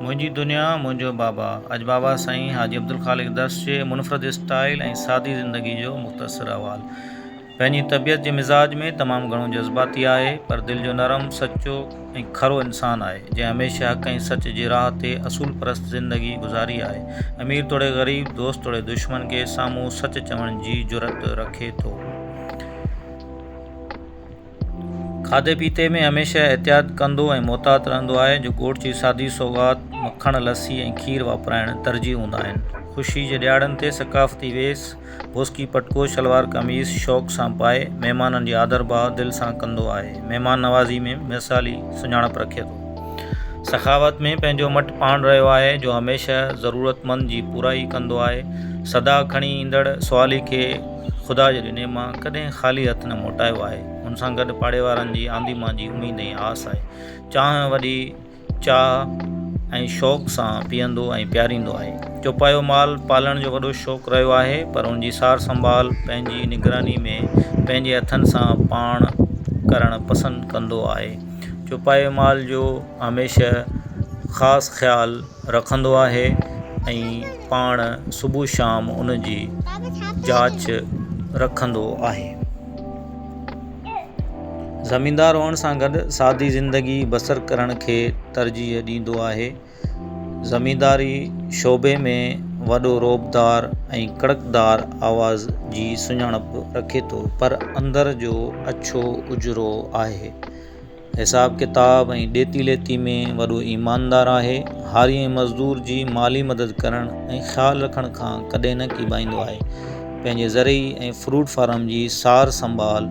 मुंहिंजी दुनिया मुंहिंजो बाबा। अॼु बाबा साईं हाजी अब्दुल ख़ालिक दर्श जे मुनफ़रद स्टाइल ऐं सादी ज़िंदगी जो मुख़्तसर अहवाल। पंहिंजी तबियत जे मिज़ाज में तमामु घणो जज़्बाती आहे, पर दिलि जो नरम, सचो ऐं खरो इंसानु आहे, जंहिं हमेशह हक़ ऐं सच जी राह ते असूल परस्त ज़िंदगी गुज़ारी आहे। अमीर तोड़े ग़रीब, दोस्त तोड़े दुश्मन खे साम्हूं सच चवण जी जुरत रखे थो। खाधे पीते में हमेशह एहतियात कंदो ऐं मोहतात रहंदो आहे, जो ॻोठ जी सादी सौगात मखण, लस्सी ऐं खीर वापराइण तरजीह हूंदा आहिनि। ख़ुशी जे ॾियारनि ते सक़ाफ़ती वेस, बोस्की पटको, शलवार कमीज़ शौक़ सां पाए महिमाननि जी आदर भाव दिलि सां कंदो आहे। महिमान नवाज़ी में मिसाली सुञाणप रखे थो। सखावत में पंहिंजो मट पाण रहियो आहे, जो हमेशह ज़रूरतमंद जी पूराई कंदो आहे। सदा खणी ईंदड़ सुवाली खे ख़ुदा जे ॾिने मां कॾहिं ख़ाली हथ न मोटायो आहे। उन सां गॾु पाड़े वारनि जी आंदीमां जी उमेद ऐं आस आहे। चांहि वॾी चाह ऐं शौक़ सां पीअंदो ऐं प्यारींदो आहे। चौपायो माल पालण जो वॾो शौक़ु रहियो आहे, पर उन जी सार संभाल पंहिंजी निगरानी में पंहिंजे हथनि सां पाण करणु पसंदि कंदो आहे। चौपाए माल जो हमेशह ख़ासि ख़्यालु रखंदो आहे ऐं पाण सुबुह शाम उन जी जाच रखंदो आहे। ज़मींदार हुअण सां गॾु सादी ज़िंदगी बसर करण खे तरजीह ॾींदो आहे। ज़मींदारी शोबे में वॾो रोबदार ऐं कड़कदार आवाज़ जी सुञाणप रखे थो, पर अंदर जो अछो उजरो आहे। हिसाब किताब ऐं ॾेती लेती में वॾो ईमानदार आहे। हारी ऐं मज़दूर जी माली मदद करण ऐं ख़्यालु रखण खां कॾहिं न कीॿाईंदो आहे। पंहिंजे ज़रई ऐं फ्रूट फार्म जी सार संभाल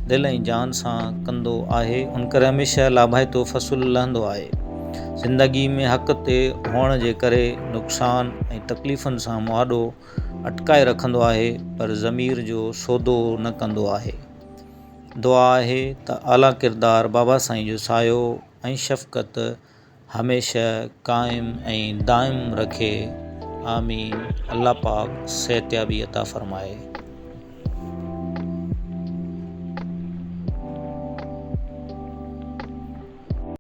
दिलि ऐं जान सां कंदो आहे। उन करे हमेशह लाभाइतो फ़सुलु लहंदो आहे। ज़िंदगी में हक़ ते हुअण जे करे नुक़सान ऐं तकलीफ़ुनि सां मुआदो अटकाए रखंदो आहे, पर ज़मीर जो सौदो न कंदो आहे। दुआ आहे त आला किरदार बाबा साईं जो सायो ऐं शफ़क़त हमेशह क़ाइमु ऐं दाइमु रखे। आमीन। अल्लाह पाक सेहतियाबी अता फ़रमाए।